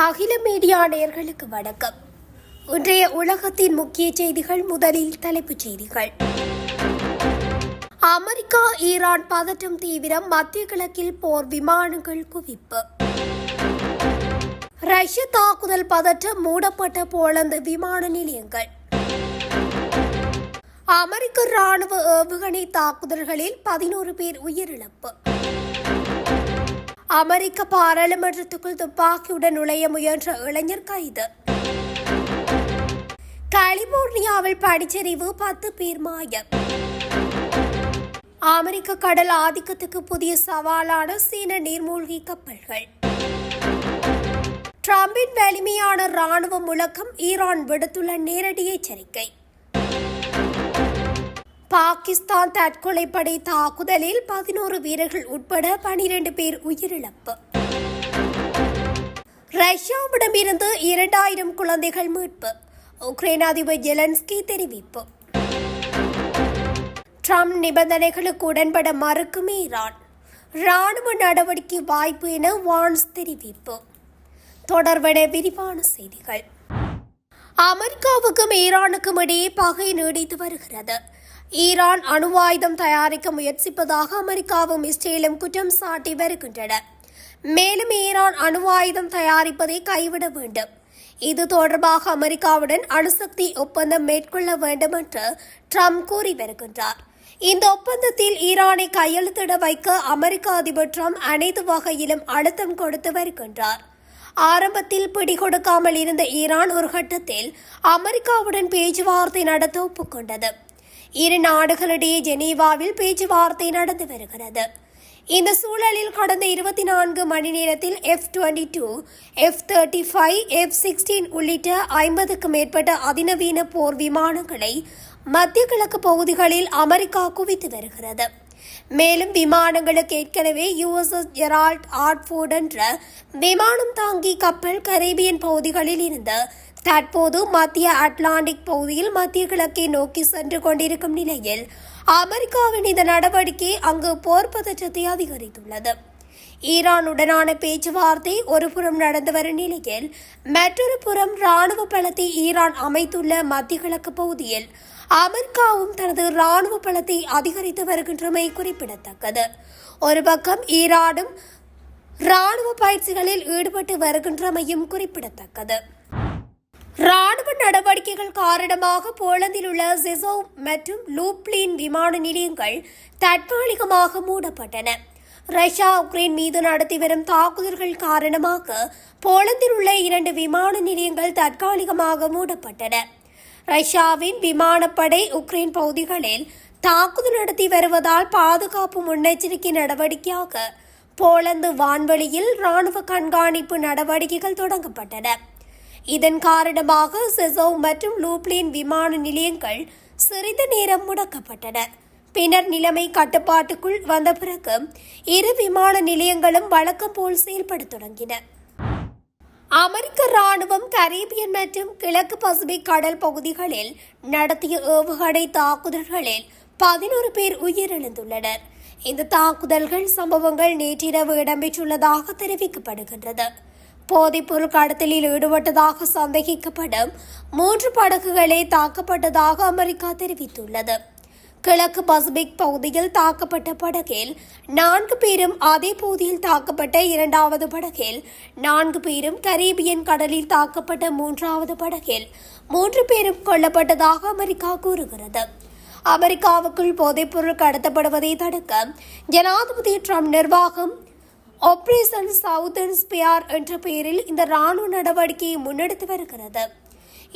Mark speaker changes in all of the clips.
Speaker 1: அகில மீடியா நேயர்களுக்கு வணக்கம். இன்றைய உலகத்தின் முக்கிய செய்திகள். முதலில் தலைப்புச் செய்திகள். அமெரிக்கா ஈரான் பதற்றம் தீவிரம். மத்திய கிழக்கில் போர் விமானங்கள் குவிப்பு. ரஷ்ய தாக்குதல் பதற்றம். மூடப்பட்ட போலந்து விமான நிலையங்கள். அமெரிக்க ராணுவ ஏவுகணை தாக்குதல்களில் 11 பேர் உயிரிழப்பு. அமெரிக்க பாராளுமன்றத்துக்குள் துப்பாக்கியுடன் நுழைய முயன்ற இளைஞர் கைது. கலிபோர்னியாவில் பனிச்சரிவு. 10 பேர் மாயம். அமெரிக்க கடல் ஆதிக்கத்துக்கு புதிய சவாலான சீன நீர்மூழ்கி கப்பல்கள். டிரம்பின் வலிமையான ராணுவ முழக்கம். ஈரான் விடுத்துள்ள நேரடி எச்சரிக்கை. பாகிஸ்தான் தற்கொலைப்படை தாக்குதலில் 11 வீரர்கள் உட்பட 12 பேர் உயிரிழப்பு. ரஷ்யாவிடமிருந்து 2000 குழந்தைகள் மீட்பு. உக்ரைன் அதிபர் ஜெலன்ஸ்கி தெரிவிப்பு. ட்ரம்ப் நிபந்தனைகளுக்கு உடன்பட மறுக்கும் ஈரான். ராணுவ நடவடிக்கை வாய்ப்பு என வான்ஸ் தெரிவிப்பு. தொடர்பட விரிவான செய்திகள். அமெரிக்காவுக்கும் ஈரானுக்கும் இடையே பகை நீடித்து வருகிறது. ஈரான் அணு ஆயுதம் தயாரிக்க முயற்சிப்பதாக அமெரிக்காவும் இஸ்ரேலும் குற்றம் சாட்டி வருகின்றன. மேலும் ஈரான் அணு ஆயுதம் தயாரிப்பதை கைவிட வேண்டும். இது தொடர்பாக அமெரிக்காவுடன் அணுசக்தி ஒப்பந்தம் மேற்கொள்ள வேண்டும் என்று ட்ரம்ப் கூறி வருகின்றார். இந்த ஒப்பந்தத்தில் ஈரானை கையெழுத்திட வைக்க அமெரிக்க அதிபர் ட்ரம்ப் அனைத்து வகையிலும் அழுத்தம் கொடுத்து வருகின்றார். ஆரம்பத்தில் பிடிகொடுக்காமல் இருந்த ஈரான் ஒரு கட்டத்தில் அமெரிக்காவுடன் பேச்சுவார்த்தை நடத்த ஒப்புக்கொண்டது. இரு நாடுகளிடையே ஜெனீவாவில் பேச்சுவார்த்தை நடந்து வருகிறது. இந்த சூழலில் கடந்த 24 மணி நேரத்தில் F-22, F-35, F-16 உள்ளிட்ட 50க்கும் மேற்பட்ட அதிநவீன போர் விமானங்களை மத்திய கிழக்கு பகுதிகளில் அமெரிக்கா குவித்து வருகிறது. மேலும் விமானங்களுக்கு ஏற்கனவே USS ஜெரால்ட் ஆர்ட்ஃபோர்ட் என்ற விமானம் தாங்கி கப்பல் கரீபியன் பகுதிகளில் இருந்து தற்போது மத்திய அட்லாண்டிக் பகுதியில் மத்திய கிழக்கை நோக்கி சென்று கொண்டிருக்கும் நிலையில் அமெரிக்காவின் இந்த நடவடிக்கை அங்கு போர் பதற்றத்தை அதிகரித்துள்ளது. ஈரானுடனான பேச்சுவார்த்தை ஒருபுறம் நடந்து வரும் நிலையில் மற்றொரு புறம் ராணுவ பலத்தை ஈரான் அமைத்துள்ள மத்திய கிழக்கு பகுதியில் அமெரிக்காவும் தனது ராணுவ பலத்தை அதிகரித்து வருகின்றமை குறிப்பிடத்தக்கது. ஒரு பக்கம் ஈரானும் ராணுவ பயிற்சிகளில் ஈடுபட்டு வருகின்றமையும் குறிப்பிடத்தக்கது. ராணுவ நடவடிக்கைகள் காரணமாக போலந்தில் உள்ள ஜெசோவ் மற்றும் லூப்ளின் விமான நிலையங்கள் தற்காலிகமாக மூடப்பட்டன. ரஷ்யா உக்ரைன் மீது நடத்தி வரும் தாக்குதல்கள் காரணமாக போலந்தில் உள்ள 2 விமான நிலையங்கள் தற்காலிகமாக மூடப்பட்டன. ரஷ்யாவின் விமானப்படை உக்ரைன் பகுதிகளில் தாக்குதல் நடத்தி வருவதால் பாதுகாப்பு முன்னெச்சரிக்கை நடவடிக்கையாக போலந்து வான்வெளியில் ராணுவ கண்காணிப்பு நடவடிக்கைகள் தொடங்கப்பட்டன. இதன் காரணமாக செசோவ் மற்றும் லூப்ளின் விமான நிலையங்கள் சிறிது நேரம் முடக்கப்பட்டன. பின்னர் நிலைமை கட்டுப்பாட்டுக்குள் வந்த பிறகு இரு விமான நிலையங்களும் வழக்கம் போல் செயல்பட தொடங்கின. அமெரிக்க ராணுவம் கரீபியன் மற்றும் கிழக்கு பசிபிக் கடல் பகுதிகளில் நடத்திய ஏவுகணை தாக்குதல்களில் 11 பேர் உயிரிழந்துள்ளனர். இந்த தாக்குதல்கள் சம்பவங்கள் நேற்றிரவு இடம்பெற்றுள்ளதாக தெரிவிக்கப்படுகின்றது. போதைப்பொருள் கடத்தலில் ஈடுபட்டதாக சந்தேகிக்கப்படும் 3 படகுகளே தாக்கப்பட்டதாக அமெரிக்கா தெரிவித்துள்ளது. கிழக்கு பசிபிக் பகுதியில் தாக்கப்பட்ட படகில் 4 பேரும், அதே பகுதியில் தாக்கப்பட்ட 2வது படகில் 4 பேரும், கரீபியன் கடலில் தாக்கப்பட்ட 3வது படகில் 3 பேரும் கொல்லப்பட்டதாக அமெரிக்கா கூறுகிறது. அமெரிக்காவுக்குள் போதைப்பொருள் கடத்தப்படுவதை தடுக்க ஜனாதிபதி ட்ரம்ப் நிர்வாகம் ஆபரேஷன் சவுதர்ன் ஸ்பியர் என்ற பெயரில் இந்த ராணுவ நடவடிக்கையை முன்னெடுத்து வருகிறது.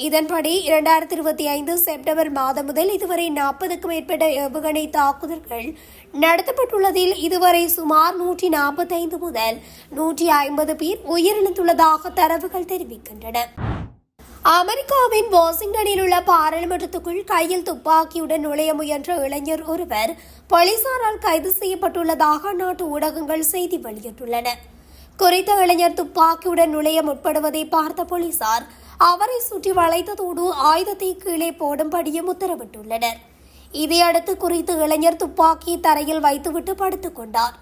Speaker 1: இதன்படி 2025 செப்டம்பர் மாதம் முதல் இதுவரை 40க்கும் மேற்பட்ட ஏவுகணை தாக்குதல்கள் நடத்தப்பட்டுள்ளதில் இதுவரை சுமார் 145 முதல் 150 பேர் உயிரிழந்துள்ளதாக தரவுகள் தெரிவிக்கின்றன. அமெரிக்காவின் வாஷிங்டனில் உள்ள பாராளுமன்றத்துக்குள் கையில் துப்பாக்கியுடன் நுழைய முயன்ற இளைஞர் ஒருவர் போலீசாரால் கைது செய்யப்பட்டுள்ளதாக அந்நாட்டு ஊடகங்கள் செய்தி வெளியிட்டுள்ளன. குறித்த இளைஞர் துப்பாக்கியுடன் நுழைய முற்படுவதை பார்த்த போலீசார் அவரை சுற்றி வளைத்ததோடு ஆயுதத்தை கீழே போடும்படியும் உத்தரவிட்டுள்ளனர். இதையடுத்து குறித்த இளைஞர் துப்பாக்கியை தரையில் வைத்துவிட்டு படுத்துக் கொண்டார்.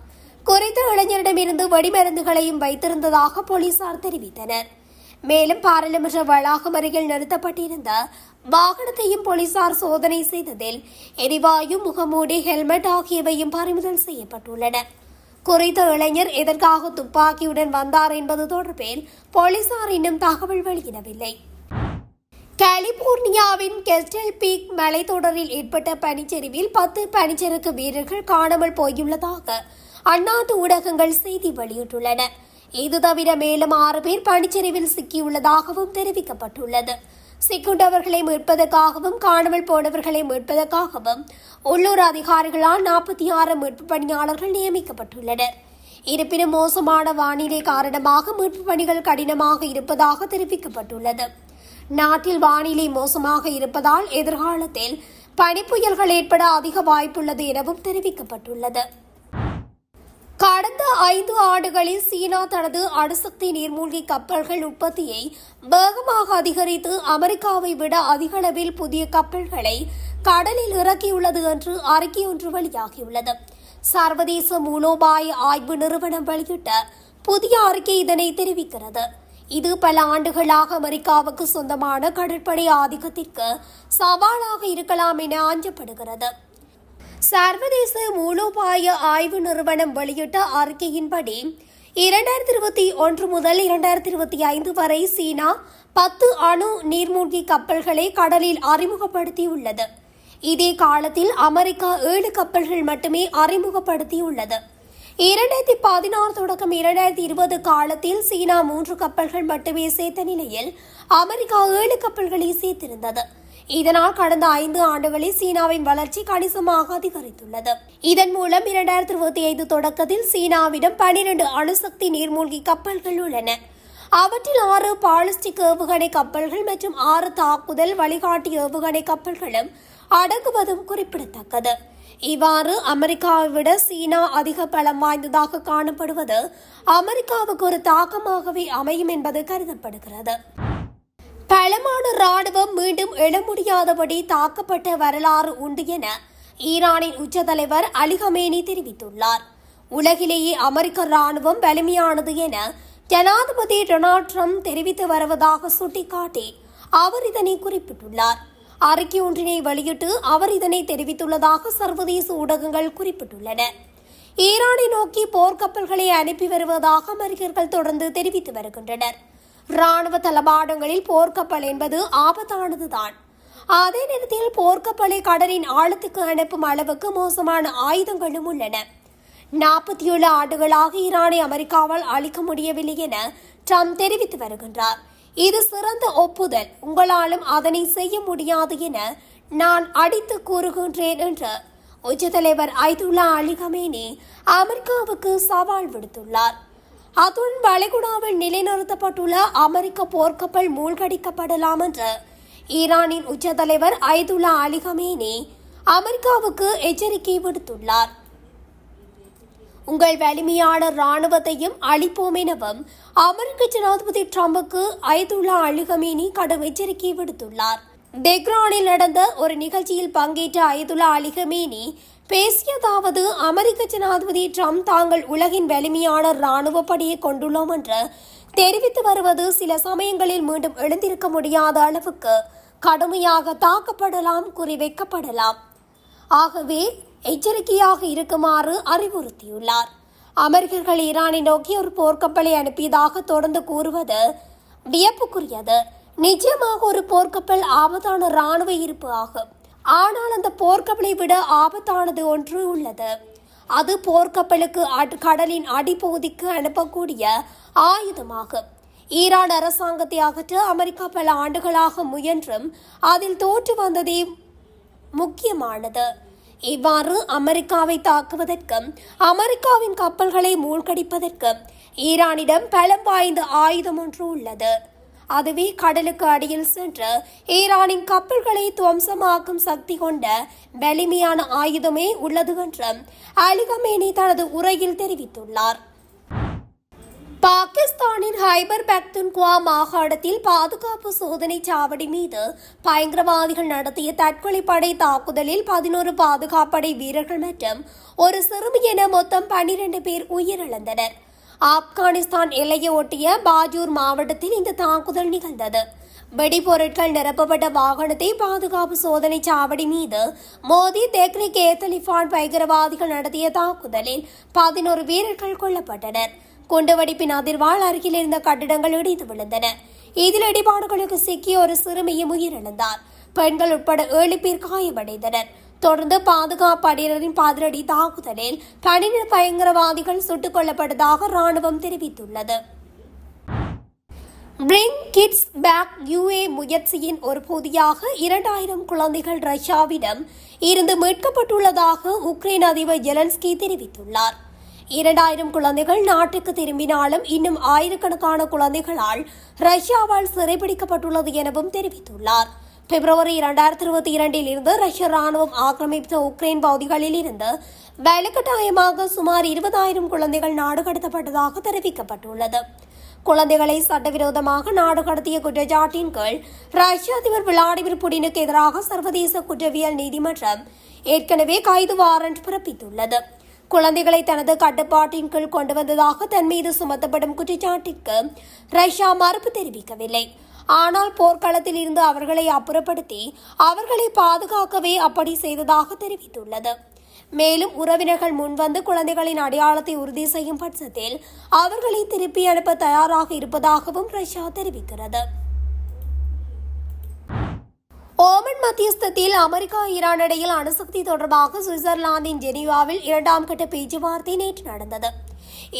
Speaker 1: குறித்த இளைஞரிடமிருந்து வெடிமருந்துகளையும் வைத்திருந்ததாக போலீசார் தெரிவித்தனர். மேலும் பாராளுமன்ற வளாகம் அருகில் நிறுத்தப்பட்டிருந்த வாகனத்தையும் போலீசார் சோதனை செய்ததில் எரிவாயு, முகமூடி, ஹெல்மெட் ஆகியவையும் பறிமுதல் செய்யப்பட்டுள்ளன. குறித்த இளைஞர் எதற்காக துப்பாக்கியுடன் வந்தார் என்பது தொடர்பில் போலீசார் இன்னும் தகவல் வெளியிடவில்லை. கலிபோர்னியாவின் கெஸ்டல் பீக் மலைத்தொடரில் ஏற்பட்ட பனிச்சரிவில் 10 பனிச்சறுக்கு வீரர்கள் காணாமல் போயுள்ளதாக அந்நாட்டு ஊடகங்கள் செய்தி வெளியிட்டுள்ளன. இது தவிர மேலும் 6 பேர் பனிச்சரிவில் சிக்கியுள்ளதாகவும் தெரிவிக்கப்பட்டுள்ளது. சிக்குண்டவர்களை மீட்பதற்காகவும் காணாமல் போனவர்களை மீட்பதற்காகவும் உள்ளூர் அதிகாரிகளால் 46 மீட்பு பணியாளர்கள் நியமிக்கப்பட்டுள்ளனர். இருப்பினும் மோசமான வானிலை காரணமாக மீட்பு பணிகள் கடினமாக இருப்பதாக தெரிவிக்கப்பட்டுள்ளது. நாட்டில் வானிலை மோசமாக இருப்பதால் எதிர்காலத்தில் பனிப்புயல்கள் ஏற்பட அதிக வாய்ப்புள்ளது எனவும் தெரிவிக்கப்பட்டுள்ளது. கடந்த 5 ஆண்டுகளில் சீனா தனது அணுசக்தி நீர்மூழ்கி கப்பல்கள் உற்பத்தியை வேகமாக அதிகரித்து அமெரிக்காவை விட அதிக அளவில் புதிய கப்பல்களை கடலில் இறக்கியுள்ளது என்று அறிக்கை ஒன்று வெளியாகியுள்ளது. சர்வதேச மூலோபாய ஆய்வு நிறுவனம் வெளியிட்ட புதிய அறிக்கை இதனை தெரிவிக்கிறது. இது பல ஆண்டுகளாக அமெரிக்காவுக்கு சொந்தமான கடற்படை ஆதிக்கத்திற்கு சவாலாக இருக்கலாம் என அஞ்சப்படுகிறது. சர்வதேச மூலோபாய ஆய்வு நிறுவனம் வெளியிட்ட அறிக்கையின்படி 2021 முதல் 2025 வரை சீனா 10 அணு நீர்மூழ்கி கப்பல்களை கடலில் அறிமுகப்படுத்தியுள்ளது. இதே காலத்தில் அமெரிக்கா 7 கப்பல்கள் மட்டுமே அறிமுகப்படுத்தியுள்ளது. 2016 தொடக்கம் 2020 காலத்தில் சீனா 3 கப்பல்கள் மட்டுமே சேர்த்த நிலையில் அமெரிக்கா 7 கப்பல்களை சேர்த்திருந்தது. இதனால் கடந்த 5 ஆண்டுகளில் சீனாவின் வளர்ச்சி கணிசமாக அதிகரித்துள்ளது. இதன் மூலம் 2025 தொடக்கத்தில் சீனாவிடம் 12 அணுசக்தி நீர்மூழ்கி கப்பல்கள் உள்ளன. அவற்றில் 6 பாலிஸ்டிக் ஏவுகணை கப்பல்கள் மற்றும் 6 தாக்குதல் வழிகாட்டி ஏவுகணை கப்பல்களும் அடங்குவதும் குறிப்பிடத்தக்கது. இவ்வாறு அமெரிக்காவை விட சீனா அதிக பலம் வாய்ந்ததாக காணப்படுவது அமெரிக்காவுக்கு ஒரு தாக்கமாகவே அமையும் என்பது கருதப்படுகிறது. பலமான ராணுவம் மீண்டும் எழ முடியாதபடி தாக்கப்பட்ட வரலாறு உண்டு என ஈரானின் உச்ச தலைவர் அலி கமேனி தெரிவித்துள்ளார். உலகிலேயே அமெரிக்க ராணுவம் வலிமையானது என ஜனாதிபதி டொனால்ட் ட்ரம்ப் தெரிவித்து வருவதாக சுட்டிக்காட்டி அவர் இதனை குறிப்பிட்டுள்ளார். அறிக்கை ஒன்றினை வெளியிட்டு அவர் இதனை தெரிவித்துள்ளதாக சர்வதேச ஊடகங்கள் குறிப்பிட்டுள்ளன. ஈரானை நோக்கி போர்க்கப்பல்களை அனுப்பி வருவதாக அமெரிக்கர்கள் தொடர்ந்து தெரிவித்து வருகின்றனர். ராணுவ தளபாடங்களில் போர்க்கப்பல் என்பது ஆபத்தானதுதான். அதே நேரத்தில் போர்க்கப்பலை கடலின் ஆழத்துக்கு அனுப்பும் அளவுக்கு மோசமான ஆயுதங்களும் உள்ளன. 47 ஆண்டுகளாக ஈரானை அமெரிக்காவால் அழிக்க முடியவில்லை என ட்ரம்ப் தெரிவித்து வருகின்றார். இது சிறந்த ஒப்புதல், உங்களாலும் அதனை செய்ய முடியாது என நான் அடித்து கூறுகின்றேன் என்று உச்சத்தலைவர் அயதுல்லா அலி கமேனி அமெரிக்காவுக்கு சவால் விடுத்துள்ளார். அதுடன் வளைகுடாவில் நிலைநிறுத்தப்பட்டுள்ள அமெரிக்க போர்க்கப்பல் மூழ்கடிக்கப்படலாம் என்று ஈரானின் உச்ச தலைவர் அயதுல்லா அலி கமேனி அமெரிக்காவுக்கு எச்சரிக்கை விடுத்துள்ளார். உங்கள் வலிமையான ராணுவத்தையும் அளிப்போம் எனவும் அமெரிக்க ஜனாதிபதி ட்ரம்புக்கு அயதுல்லா அலி கமேனி கடும் எச்சரிக்கை விடுத்துள்ளார். தெஹ்ரானில் நடந்த ஒரு நிகழ்ச்சியில் பங்கேற்ற அயதுல்லா அலி கமேனி பேசியதாவது, அமெரிக்க ஜனாதிபதி ட்ரம்ப் தாங்கள் உலகின் வலிமையான ராணுவ படையை கொண்டுள்ளோம் என்று தெரிவித்து வருவது சில சமயங்களில் மீண்டும் எழுந்திருக்க முடியாத அளவுக்கு கடுமையாக தாக்கப்படலாம், குறிவைக்கப்படலாம். ஆகவே எச்சரிக்கையாக இருக்குமாறு அறிவுறுத்தியுள்ளார். அமெரிக்கர்கள் ஈரானை நோக்கி ஒரு போர்க்கப்பலை அனுப்பியதாக தொடர்ந்து கூறுவது வியப்புக்குரியது. நிச்சயமாக ஒரு போர்க்கப்பல் ஆபத்தான ராணுவ இருப்பு ஆகும். ஆனால் அந்த போர்க்கப்பலை விட ஆபத்தானது ஒன்று உள்ளது. அது போர்க்கப்பலுக்கு கடலின் அடிப்பகுதிக்கு அனுப்பக்கூடிய ஆயுதமாகும். ஈரான் அரசாங்கத்தை அகற்ற அமெரிக்கா பல ஆண்டுகளாக முயன்றும் அதில் தோற்று வந்ததே முக்கியமானது. இவ்வாறு அமெரிக்காவை தாக்குவதற்கும் அமெரிக்காவின் கப்பல்களை மூழ்கடிப்பதற்கும் ஈரானிடம் பலம் வாய்ந்த ஆயுதம் ஒன்று உள்ளது. அதுவே கடலுக்கு அடியில் சென்று ஈரானின் கப்பல்களை துவம்சமாக்கும் சக்தி கொண்ட வலிமையான ஆயுதமே உள்ளது என்றும் அலி கமேனி தனது உரையில் தெரிவித்துள்ளார். பாகிஸ்தானின் ஹைபர் பக்துன்குவா மாகாணத்தில் பாதுகாப்பு சோதனை சாவடி மீது பயங்கரவாதிகள் நடத்திய தற்கொலைப்படை தாக்குதலில் 11 பாதுகாப்படை வீரர்கள் மற்றும் ஒரு சிறுமி என மொத்தம் 12 பேர் உயிரிழந்தனர். ஆப்கானிஸ்தான் எல்லையை ஒட்டிய பாஜூர் மாவட்டத்தில் இந்த தாக்குதல் நிகழ்ந்தது. வெடிபொருட்கள் நிரப்பப்பட்ட வாகனத்தை பாதுகாப்பு சோதனை சாவடி மீது மோதி தெஹ்ரிக் ஏ தலிபான் பயங்கரவாதிகள் நடத்திய தாக்குதலில் 11 வீரர்கள் கொல்லப்பட்டனர். குண்டுவெடிப்பின் அதிர்வால் அருகில் இருந்த கட்டிடங்கள் இடிந்து விழுந்தன. இதில் இடிபாடுகளுக்கு சிக்கிய ஒரு சிறுமியும் உயிரிழந்தார். பெண்கள் உட்பட 7 பேர் காயமடைந்தனர். தொடர்ந்து பாதுகாப்பு படையினரின் பதிலடி தாக்குதலில் 12 பயங்கரவாதிகள் சுட்டுக் கொல்லப்பட்டதாக ராணுவம் தெரிவித்துள்ளது. பிரிங் கிட்ஸ் பேக் UA முயற்சியின் ஒரு பகுதியாக 2000 குழந்தைகள் ரஷ்யாவிடம் இருந்து மீட்கப்பட்டுள்ளதாக உக்ரைன் அதிபர் ஜெலன்ஸ்கி தெரிவித்துள்ளார். 2000 குழந்தைகள் நாட்டுக்கு திரும்பினாலும் இன்னும் ஆயிரக்கணக்கான குழந்தைகளால் ரஷ்யாவால் சிறைபிடிக்கப்பட்டுள்ளது எனவும் தெரிவித்துள்ளார். பிப்ரவரி 2022 இருந்து ரஷ்ய ராணுவம் ஆக்கிரமித்த உக்ரைன் பகுதிகளில் இருந்து வலுக்கட்டாயமாக சுமார் 20,000 குழந்தைகள் நாடு கடத்தப்பட்டதாக தெரிவிக்கப்பட்டுள்ளது. குழந்தைகளை சட்டவிரோதமாக நாடு கடத்திய குற்றச்சாட்டின் கீழ் ரஷ்ய அதிபர் விளாடிமிர் புடினுக்கு எதிராக சர்வதேச குற்றவியல் நீதிமன்றம் ஏற்கனவே கைது வாரண்ட் பிறப்பித்துள்ளது. குழந்தைகளை தனது கட்டுப்பாட்டின் கீழ் கொண்டு வந்ததாக தன் மீது சுமத்தப்படும் குற்றச்சாட்டிற்கு ரஷ்யா மறுப்பு தெரிவிக்கவில்லை. ஆனால் போர்க்களத்தில் இருந்து அவர்களை அப்புறப்படுத்தி அவர்களை பாதுகாக்கவே அப்படி செய்ததாக தெரிவித்துள்ளது. மேலும் உறவினர்கள் முன்வந்து குழந்தைகளின் அடையாளத்தை உறுதி செய்யும் பட்சத்தில் அவர்களை திருப்பி அனுப்ப தயாராக இருப்பதாகவும் ரஷ்யா தெரிவிக்கிறது. ஓமன் மத்தியஸ்தத்தில் அமெரிக்கா ஈரான் இடையில் அணுசக்தி தொடர்பாக சுவிட்சர்லாந்தின் ஜெனீவாவில் 2ஆம் கட்ட பேச்சுவார்த்தை நேற்று நடந்தது.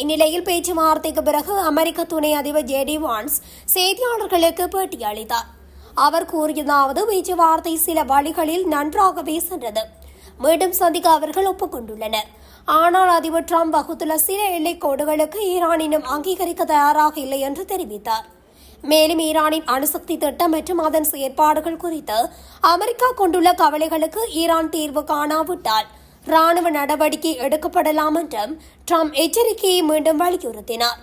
Speaker 1: இந்நிலையில் பேச்சுவார்த்தைக்கு பிறகு அமெரிக்க துணை அதிபர் JD வான்ஸ் செய்தியாளர்களுக்கு பேட்டியளித்தார். அவர் கூறியதாவது, பேச்சுவார்த்தை சில வழிகளில் நன்றாகவே சென்றது. மீண்டும் சந்திக்க அவர்கள் ஒப்புக்கொண்டுள்ளனர். ஆனால் அதிபர் டிரம்ப் வகுத்துள்ள சில எல்லைக் கோடுகளுக்கு ஈரான் இன்னும் அங்கீகரிக்க தயாராக இல்லை என்று தெரிவித்தார். மேலும் ஈரானின் அணுசக்தி திட்டம் மற்றும் அதன் செயற்பாடுகள் குறித்து அமெரிக்கா கொண்டுள்ள கவலைகளுக்கு ஈரான் தீர்வு காணாவிட்டால் ராணுவ நடவடிக்கை எடுக்கப்படலாம் என்றும் டிரம்ப் எச்சரிக்கையை மீண்டும் வலியுறுத்தினார்.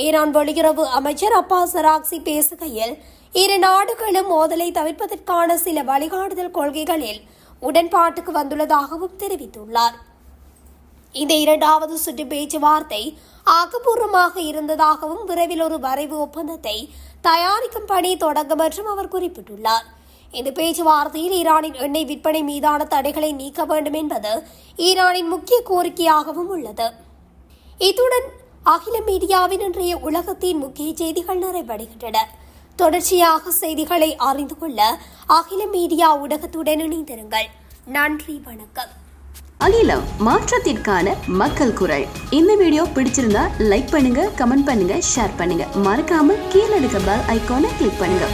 Speaker 1: ஈரான் வெளியுறவு அமைச்சர் அப்பாஸ் அராக்சி பேசுகையில், இரு நாடுகளும் மோதலை தவிர்ப்பதற்கான சில வழிகாட்டுதல் கொள்கைகளில் உடன்பாட்டுக்கு வந்துள்ளதாகவும் தெரிவித்துள்ளார். இந்த 2வது சுற்று பேச்சுவார்த்தை ஆக்கப்பூர்வமாக இருந்ததாகவும் விரைவில் ஒரு வரைவு ஒப்பந்தத்தை தயாரிக்கும் பணி தொடங்கும் என்றும் அவர் குறிப்பிட்டுள்ளார். இந்த பேச்சுவார்த்தையில் ஈரானின் எண்ணெய் விற்பனை மீதான தடைகளை நீக்க வேண்டும் என்பது ஈரானின் முக்கிய கோரிக்கையாகவும் உள்ளது. இத்துடன் அகில மீடியாவின் இன்றைய உலகத்தின் முக்கிய செய்திகள் நிறைவடைகின்றன. தொடர்ச்சியாக செய்திகளை அறிந்து கொள்ள அகில மீடியா ஊடகத்துடன் இணைந்திருங்கள். நன்றி, வணக்கம்.
Speaker 2: அகிலம், மாற்றத்திற்கான மக்கள் குரல். இந்த வீடியோ பிடிச்சிருந்தா லைக் பண்ணுங்க, கமெண்ட் பண்ணுங்க, ஷேர் பண்ணுங்க. மறக்காம கீழே இருக்க பெல் ஐகானை கிளிக் பண்ணுங்க.